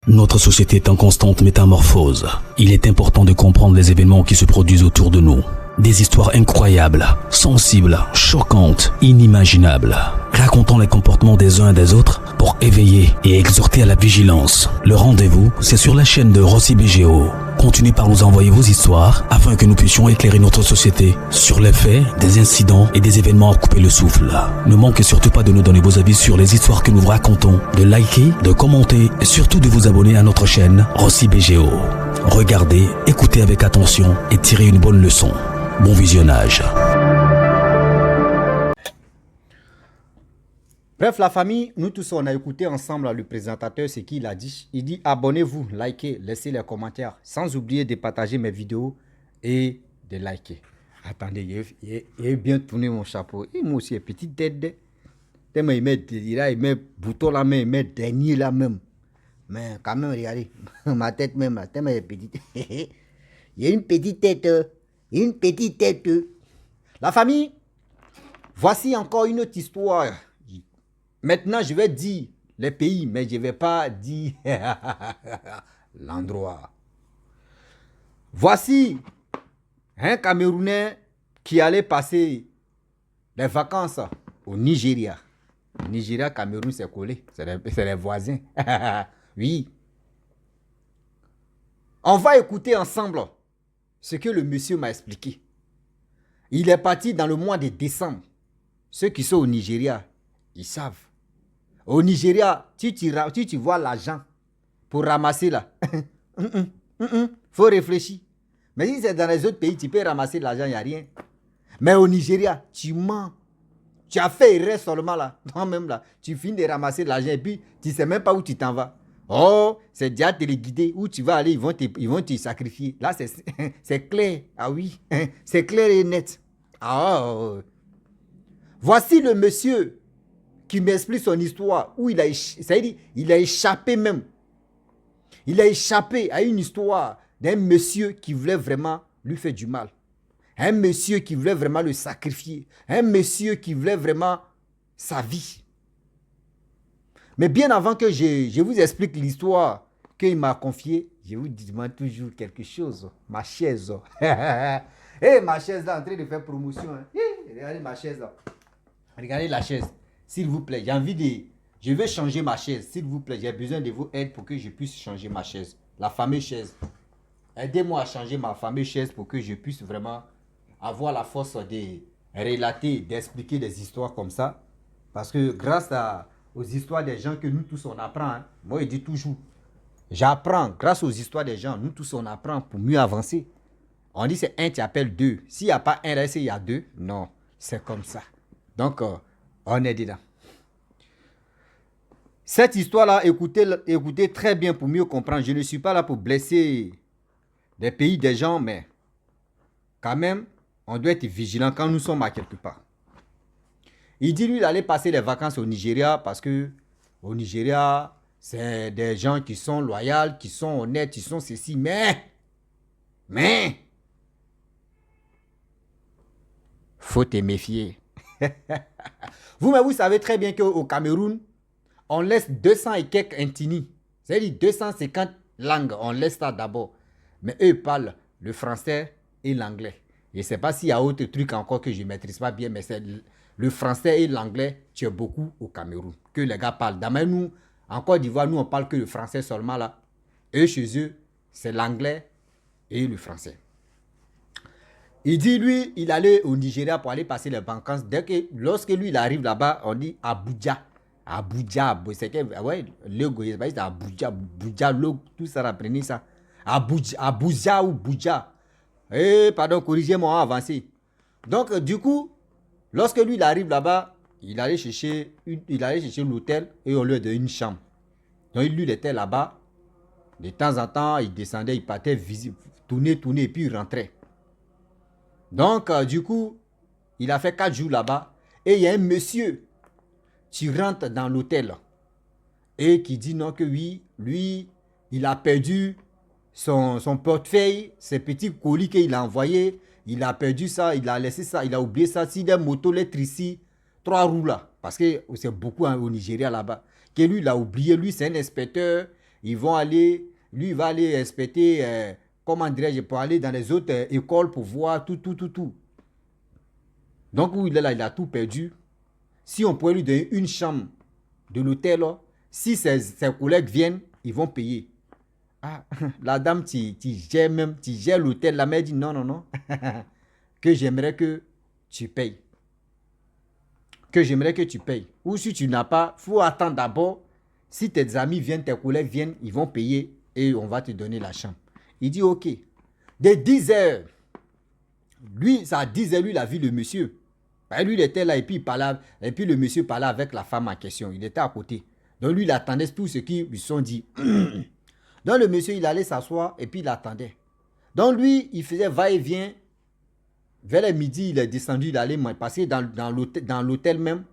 Notre société est en constante métamorphose. Il est important de comprendre les événements qui se produisent autour de nous. Des histoires incroyables, sensibles, choquantes, inimaginables. Racontons les comportements des uns et des autres pour éveiller et exhorter à la vigilance. Le rendez-vous, c'est sur la chaîne de Rossi BGO. Continuez par nous envoyer vos histoires afin que nous puissions éclairer notre société sur les faits, des incidents et des événements à couper le souffle. Ne manquez surtout pas de nous donner vos avis sur les histoires que nous vous racontons, de liker, de commenter et surtout de vous abonner à notre chaîne Rossi BGO. Regardez, écoutez avec attention et tirez une bonne leçon. Bon visionnage. Bref, la famille, nous tous, on a écouté ensemble le présentateur ce qu'il a dit. Il dit abonnez-vous, likez, laissez les commentaires, sans oublier de partager mes vidéos et de liker. Attendez, il a bien tourné mon chapeau. Et moi aussi, petite tête. Tellement il met bouton là même, il met dernier là même. Mais quand même, regardez, ma tête même là, tellement il est petite. Il y a une petite tête. Une petite tête. La famille, voici encore une autre histoire. Maintenant, je vais dire les pays, mais je ne vais pas dire l'endroit. Voici un Camerounais qui allait passer des vacances au Nigeria. Nigeria, Cameroun, c'est collé. C'est les voisins. Oui. On va écouter ensemble ce que le monsieur m'a expliqué. Il est parti dans le mois de décembre. Ceux qui sont au Nigeria, ils savent. Au Nigeria, tu vois l'argent pour ramasser là. Faut réfléchir. Mais si c'est dans les autres pays, tu peux ramasser l'argent, il n'y a rien. Mais au Nigeria, tu mens. Tu as fait erreur seulement là. Non, même là. Tu finis de ramasser l'argent et puis tu ne sais même pas où tu t'en vas. Oh, c'est déjà téléguidé. Où tu vas aller, ils vont te sacrifier. Là, c'est clair. Ah oui, c'est clair et net. Ah, voici le monsieur qui m'explique son histoire où il a échappé même. Il a échappé à une histoire d'un monsieur qui voulait vraiment lui faire du mal. Un monsieur qui voulait vraiment le sacrifier. Un monsieur qui voulait vraiment sa vie. Mais bien avant que je vous explique l'histoire qu'il m'a confiée, je vous demande toujours quelque chose. Ma chaise. Ma chaise là en train de faire promotion. Hein. Regardez ma chaise là. Regardez la chaise. S'il vous plaît, je vais changer ma chaise. S'il vous plaît, j'ai besoin de vos aides pour que je puisse changer ma chaise. La fameuse chaise. Aidez-moi à changer ma fameuse chaise pour que je puisse vraiment avoir la force de relater, d'expliquer des histoires comme ça. Parce que grâce aux histoires des gens que nous tous on apprend, hein, moi je dis toujours, j'apprends grâce aux histoires des gens, nous tous on apprend pour mieux avancer. On dit c'est un, tu appelles deux. S'il n'y a pas un, là, il y a deux. Non, c'est comme ça. Donc, on est dedans. Cette histoire-là, écoutez très bien pour mieux comprendre. Je ne suis pas là pour blesser des pays des gens, mais quand même, on doit être vigilant quand nous sommes à quelque part. Il dit lui d'aller passer les vacances au Nigeria parce que au Nigeria, c'est des gens qui sont loyaux, qui sont honnêtes, qui sont ceci. Mais, faut te méfier. Vous savez très bien qu'au Cameroun, on laisse 200 et quelques intini. C'est-à-dire 250 langues, on laisse ça d'abord. Mais eux parlent le français et l'anglais. Je ne sais pas s'il y a autre truc encore que je ne maîtrise pas bien, mais c'est le français et l'anglais, tu es beaucoup au Cameroun. Que les gars parlent. D'ailleurs, nous, en Côte d'Ivoire, nous, on parle que le français seulement là. Eux, chez eux, c'est l'anglais et le français. Il dit, lui, il allait au Nigeria pour aller passer les vacances. Lorsque lui, il arrive là-bas, on dit Abuja. Abuja, c'est ouais, le goye, c'est Abuja, tout ça, apprenez ça. Abuja ou Buja. Pardon, corrigez-moi, avancez. Donc, du coup, lorsque lui, il arrive là-bas, il allait chercher l'hôtel et on lui a donné une chambre. Donc, lui, il était là-bas. De temps en temps, il descendait, il partait tourner, et puis il rentrait. Donc, du coup, il a fait 4 jours là-bas. Et il y a un monsieur qui rentre dans l'hôtel et qui dit non que oui, lui, il a perdu son portefeuille, ses petits colis qu'il a envoyés. Il a perdu ça, il a laissé ça, il a oublié ça. Si des motos lettres ici, 3 roues là, parce que c'est beaucoup au Nigeria là-bas, que lui, il a oublié. Lui, c'est un inspecteur. ils vont aller, lui, il va aller inspecter, comment dirais-je, pour aller dans les autres écoles pour voir tout. Donc, où il est là, il a tout perdu. Si on pourrait lui donner une chambre de l'hôtel, là, si ses collègues viennent, ils vont payer. Ah, la dame, tu gères l'hôtel. La mère dit non. Que j'aimerais que tu payes. Ou si tu n'as pas, il faut attendre d'abord. Si tes amis viennent, tes collègues viennent, ils vont payer et on va te donner la chambre. Il dit ok. Dès 10 heures, lui, ça a 10 heures, lui, il a vu le monsieur. Lui, il était là et puis le monsieur parlait avec la femme en question. Il était à côté. Donc lui, il attendait tout ce qu'ils lui sont dit. Donc le monsieur, il allait s'asseoir et puis il attendait. Donc lui, il faisait va-et-vient. Vers le midi, il est descendu, il allait passer dans l'hôtel même.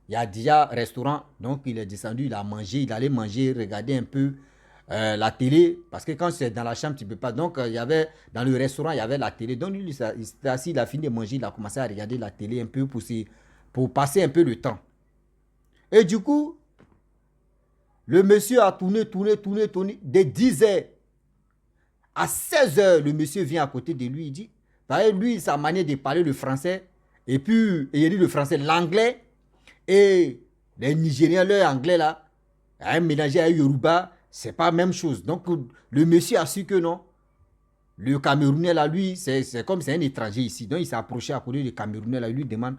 Il y a déjà un restaurant. Donc il est descendu, il a mangé, il allait manger, regarder un peu la télé. Parce que quand c'est dans la chambre, tu ne peux pas. Donc il y avait, dans le restaurant, il y avait la télé. Donc lui, il s'est assis, il a fini de manger, il a commencé à regarder la télé un peu pour passer un peu le temps. Et du coup, le monsieur a tourné. Dès 10 heures à 16 heures, le monsieur vient à côté de lui, il dit, lui, sa manière de parler le français, et puis, il dit le français, l'anglais, et les Nigériens, leur anglais là, mélangé à Yoruba, c'est pas la même chose. Donc, le monsieur a su que non. Le Camerounais là, lui, c'est comme c'est un étranger ici. Donc, il s'est approché à côté du Camerounais là, il lui demande,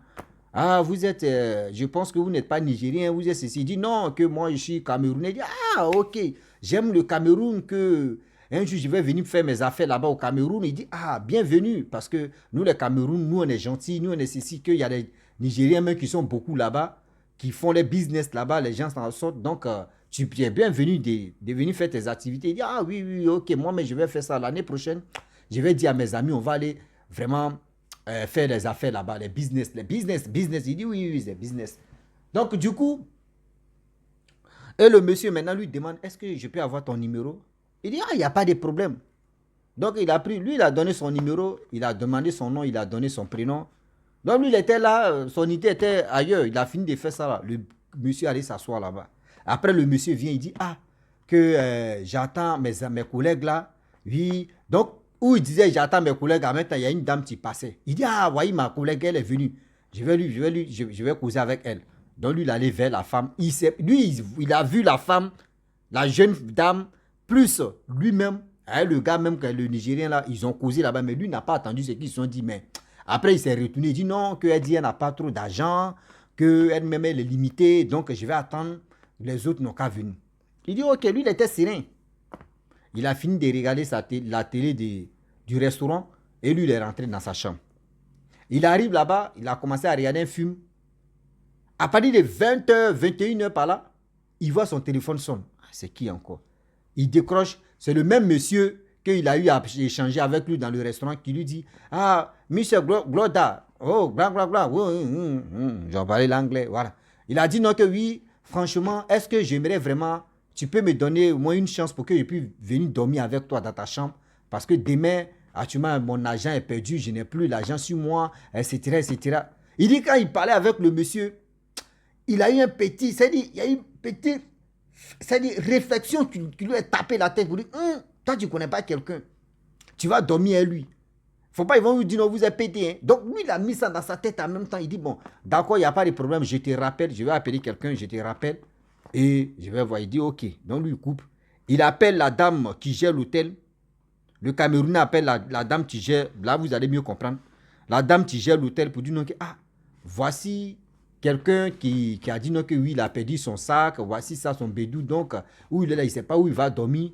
ah, vous êtes, je pense que vous n'êtes pas Nigérien, vous êtes ceci. Il dit non, que moi je suis Camerounais. Il dit, ah, ok, j'aime le Cameroun, que un jour je vais venir faire mes affaires là-bas au Cameroun. Il dit, ah, bienvenue, parce que nous les Cameroun, nous on est gentils, nous on est ceci, qu'il y a des Nigériens même qui sont beaucoup là-bas, qui font les business là-bas, les gens s'en sortent. Donc, tu es bienvenu de venir faire tes activités. Il dit, ah oui, ok, moi mais je vais faire ça l'année prochaine. Je vais dire à mes amis, on va aller vraiment faire les affaires là-bas, les business. Il dit oui, c'est business. Donc, du coup, et le monsieur maintenant lui demande, est-ce que je peux avoir ton numéro? Il dit, ah, il n'y a pas de problème. Donc, il a pris, lui, il a donné son numéro, il a demandé son nom, il a donné son prénom. Donc, lui, il était là, son idée était ailleurs. Il a fini de faire ça là. Le monsieur allait s'asseoir là-bas. Après, le monsieur vient, il dit, ah, que j'attends mes collègues là. Oui, donc, où il disait, j'attends mes collègues, en même temps, il y a une dame qui passait. Il dit, ah, voyez, ma collègue, elle est venue. Je vais causer avec elle. Donc, lui, il allait vers la femme. Il a vu la femme, la jeune dame, plus lui-même, le gars même, le Nigérien, là, ils ont causé là-bas. Mais lui n'a pas attendu ce qu'ils se sont dit. Mais après, il s'est retourné. Il dit non, qu'elle dit, elle n'a pas trop d'argent, qu'elle-même, elle est limitée. Donc, je vais attendre. Les autres n'ont qu'à venir. Il dit, ok, lui, il était serein. Il a fini de regarder la télé du restaurant et lui, il est rentré dans sa chambre. Il arrive là-bas, il a commencé à regarder un film. À partir de 20h, 21h par là, il voit son téléphone sonne. C'est qui encore? Il décroche. C'est le même monsieur qu'il a eu à échanger avec lui dans le restaurant qui lui dit, ah, monsieur Gloda, oh, bla bla bla, j'en parlais l'anglais, voilà. Il a dit non que oui, franchement, est-ce que j'aimerais vraiment... Tu peux me donner au moins une chance pour que je puisse venir dormir avec toi dans ta chambre. Parce que demain, actuellement, mon argent est perdu, je n'ai plus l'argent sur moi, etc. Il dit quand il parlait avec le monsieur, il a eu un petit, c'est-à-dire, il y a eu une petite, c'est-à-dire, réflexion qui lui a tapé la tête. Pour dire, toi, tu ne connais pas quelqu'un. Tu vas dormir avec lui. Faut pas, ils vont lui dire, non, vous êtes pété. Hein. Donc, lui, il a mis ça dans sa tête en même temps. Il dit, bon, d'accord, il n'y a pas de problème, je te rappelle, je vais appeler quelqu'un, je te rappelle. Et je vais voir, il dit ok. Donc lui, il coupe. Il appelle la dame qui gère l'hôtel. Le Camerounais appelle la dame qui gère. Là, vous allez mieux comprendre. La dame qui gère l'hôtel pour dire non, que, ah, voici quelqu'un qui a dit non, que oui, il a perdu son sac. Voici ça, son bédou. Donc, où il est là, il ne sait pas où il va dormir.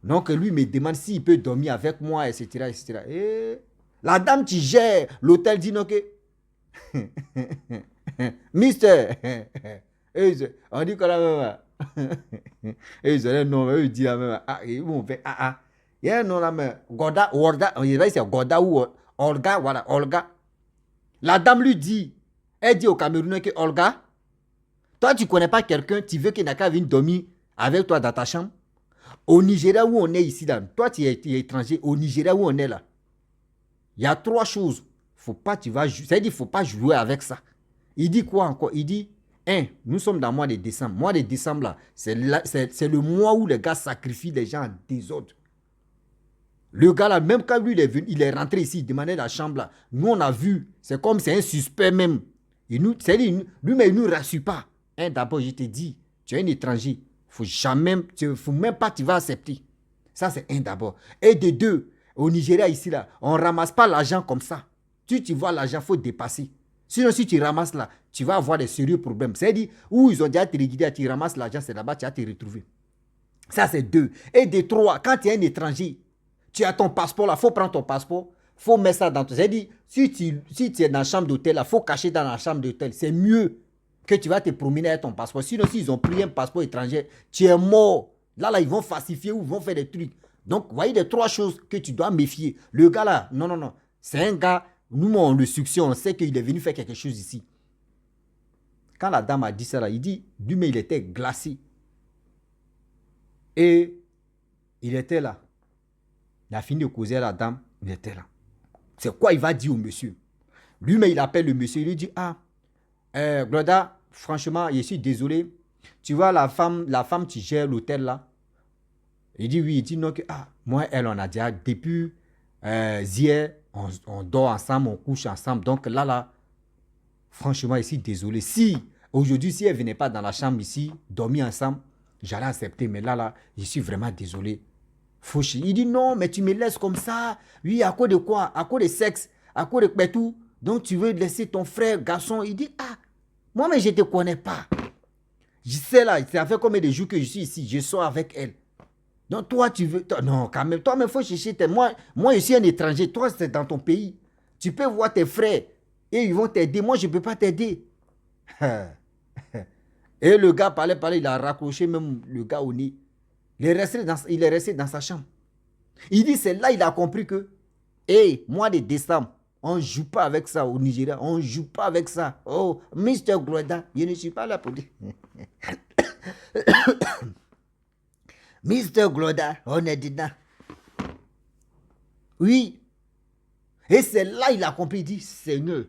Donc, lui me demande s'il peut dormir avec moi, etc. Et la dame qui gère l'hôtel dit non, que Mister. On dit quoi là même? Et ils ont un nom, ils disent la même. Ah, ils vont faire ah. Il y a un nom là même. Goda, il va dire Goda ou Olga, voilà, Olga. La dame lui dit, elle dit au Camerounais que Olga, toi tu connais pas quelqu'un, tu veux qu'il n'a qu'à venir dormir avec toi dans ta chambre? Au Nigeria où on est ici là, toi tu es étranger, au Nigeria où on est là, il y a 3 choses. Faut pas, c'est-à-dire, faut pas jouer avec ça. Il dit quoi encore? Il dit, Nous sommes dans le mois de décembre. Mois de décembre, là, c'est le mois où les gars sacrifient les gens en désordre. Le gars là, même quand lui il est venu, il est rentré ici, il demandait la chambre là. Nous on a vu, c'est comme c'est un suspect même. Lui-même il ne nous rassure pas. D'abord je te dis, tu es un étranger. Faut même pas tu vas accepter. Ça c'est un d'abord. Et de deux, au Nigeria ici là, on ramasse pas l'argent comme ça. Tu vois l'argent, faut dépasser. Sinon si tu ramasses là, tu vas avoir des sérieux problèmes. C'est-à-dire, où ils ont déjà te régulier, tu ramasses l'argent, c'est là-bas, tu vas te retrouver. Ça c'est deux. Et de trois, quand tu es un étranger, tu as ton passeport là, il faut prendre ton passeport, il faut mettre ça dans ton... C'est-à-dire, si tu es dans la chambre d'hôtel là, il faut cacher dans la chambre d'hôtel. C'est mieux que tu vas te promener avec ton passeport. Sinon, s'ils ont pris un passeport étranger, tu es mort. Là, ils vont falsifier ou ils vont faire des trucs. Donc, vous voyez les trois choses que tu dois méfier. Le gars là, non. C'est un gars, nous, on le succès, on sait qu'il est venu faire quelque chose ici. Quand la dame a dit ça là, il dit, lui-même, il était glacé. Et il était là. Il a fini de causer à la dame, il était là. C'est quoi il va dire au monsieur? Lui-même, il appelle le monsieur, il lui dit, Gloda, franchement, je suis désolé. Tu vois, la femme qui gère l'hôtel là. Il dit oui, il dit non, que moi, elle, on a déjà, depuis hier, on dort ensemble, on couche ensemble. Donc là, franchement, je suis désolé. Si, aujourd'hui, si elle ne venait pas dans la chambre ici, dormir ensemble, j'allais accepter. Mais là, je suis vraiment désolé. Fauché. Il dit non, mais tu me laisses comme ça. Oui, à cause de quoi? À cause de sexe, à cause de tout. Donc tu veux laisser ton frère, garçon. Il dit moi, mais je ne te connais pas. Je sais là, ça fait combien de jours que je suis ici, je sors avec elle. Donc toi, tu veux... Non, quand même, toi, il faut chercher... Moi, je suis un étranger, toi, c'est dans ton pays. Tu peux voir tes frères et ils vont t'aider. Moi, je ne peux pas t'aider. Et le gars parlait, il a raccroché même le gars au nez. Il est resté dans sa chambre. Il dit, c'est là il a compris que, mois de décembre, on ne joue pas avec ça au Nigeria. On ne joue pas avec ça. Oh, Mr. Gloda, je ne suis pas là pour dire. Mr. Gloda, on est dedans. Oui. Et c'est là il a compris, il dit, Seigneur.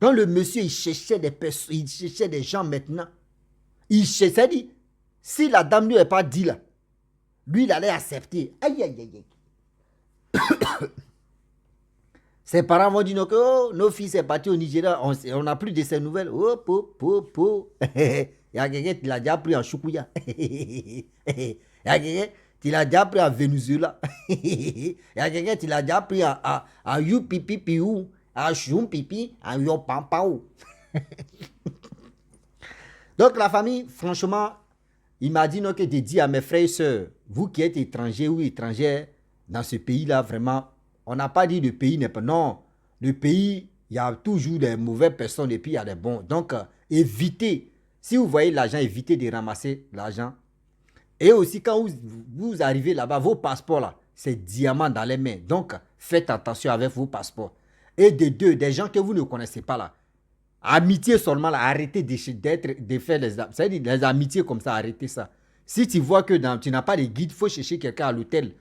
Quand le monsieur, il cherchait des personnes, il cherchait des gens maintenant. Il cherchait, dit, si la dame ne lui avait pas dit là, lui, il allait accepter. Aïe. Ses parents vont dire que nos fils sont partis au Nigeria, on n'a plus de ces nouvelles. Il y a quelqu'un qui l'a déjà pris en Choukouya. Il y a quelqu'un qui l'a déjà pris en Venezuela. Il y a quelqu'un qui l'a déjà pris à Youpipipiou, à Choumpipi, à Yopampao. Donc la famille, franchement, il m'a dit que de dire à mes frères et sœurs, vous qui êtes étrangers ou étrangères dans ce pays-là, vraiment, on n'a pas dit le pays n'est pas... Non, le pays, il y a toujours des mauvaises personnes et puis il y a des bons. Donc, évitez, si vous voyez l'argent, évitez de ramasser l'argent. Et aussi, quand vous arrivez là-bas, vos passeports, là, c'est diamant dans les mains. Donc, faites attention avec vos passeports. Et des gens que vous ne connaissez pas là. Amitié seulement, là, arrêtez de faire les amitiés comme ça, arrêtez ça. Si tu vois que tu n'as pas de guide, il faut chercher quelqu'un à l'hôtel.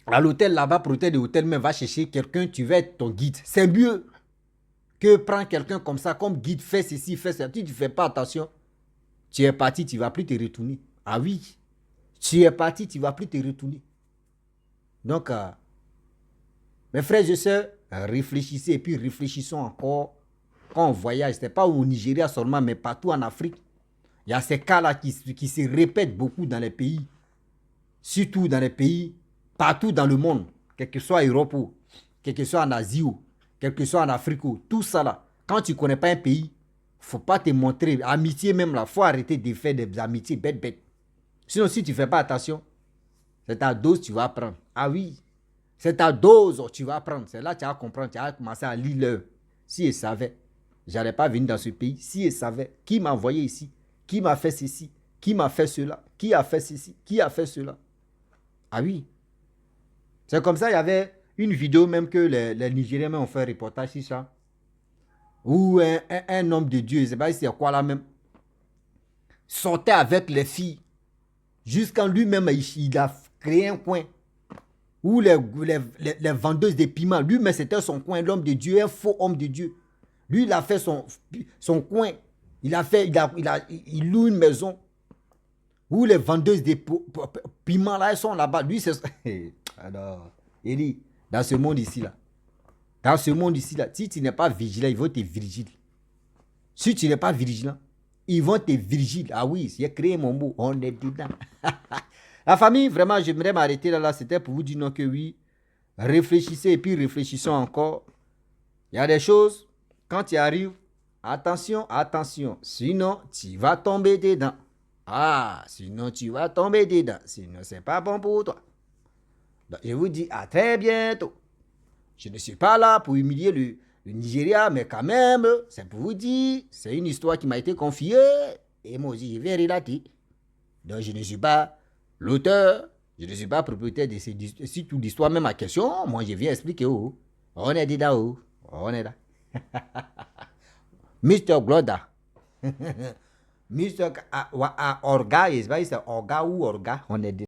À l'hôtel là-bas, pour l'hôtel de l'hôtel, mais va chercher quelqu'un, tu vas être ton guide. C'est mieux que prendre quelqu'un comme ça, comme guide, fais ceci, fais ça. Tu ne fais pas attention. Tu es parti, tu ne vas plus te retourner. Ah oui, tu es parti, tu ne vas plus te retourner. Donc, mes frères et sœurs, réfléchissez et puis réfléchissons encore quand on voyage. Ce n'est pas au Nigeria seulement, mais partout en Afrique. Il y a ces cas-là qui se répètent beaucoup dans les pays. Surtout dans les pays, partout dans le monde. Quel que soit en Europe, quel que soit en Asie, quel que soit en Afrique. Tout ça là. Quand tu ne connais pas un pays, il ne faut pas te montrer. Amitié même là, il faut arrêter de faire des amitiés bêtes. Sinon, si tu ne fais pas attention, c'est ta dose que tu vas prendre. Ah oui. C'est ta dose que tu vas prendre. C'est là que tu vas comprendre. Tu vas commencer à lire l'heure. Si je savais, je n'allais pas venir dans ce pays. Si je savais, qui m'a envoyé ici? Qui m'a fait ceci? Qui m'a fait cela? Qui a fait ceci? Qui a fait cela? Ah oui. C'est comme ça, il y avait une vidéo même que les Nigériens ont fait un reportage sur ça. Où un homme de Dieu, je ne sais pas si c'est quoi là même, sortait avec les filles. Jusqu'à lui-même, il a créé un coin. Où les vendeuses de piments, lui-même c'était son coin, l'homme de Dieu, un faux homme de Dieu. Lui, il a fait son coin. Il loue une maison où les vendeuses de piments là, elles sont là-bas. Lui, c'est... Alors, Eli, dans ce monde ici là, si tu n'es pas vigilant, ils vont te vigiler. Si tu n'es pas vigilant, ils vont te vigiler. Ah oui, j'ai créé mon mot, on est dedans. La famille, vraiment, j'aimerais m'arrêter là. C'était pour vous dire non que oui. Réfléchissez et puis réfléchissons encore. Il y a des choses, quand tu arrives, attention, sinon tu vas tomber dedans. Ah, sinon tu vas tomber dedans. Sinon, c'est pas bon pour toi. Donc, je vous dis à très bientôt. Je ne suis pas là pour humilier le Nigeria, mais quand même, c'est pour vous dire, c'est une histoire qui m'a été confiée. Et moi aussi, je vais relater. Donc, je ne suis pas l'auteur, je ne suis pas propriétaire de si toute l'histoire, même ma question, moi je viens expliquer. Oh, on est dedans, oh, on est là. Mr. Gloda. Mr. Orga, c'est Orga ou Orga, on est dedans.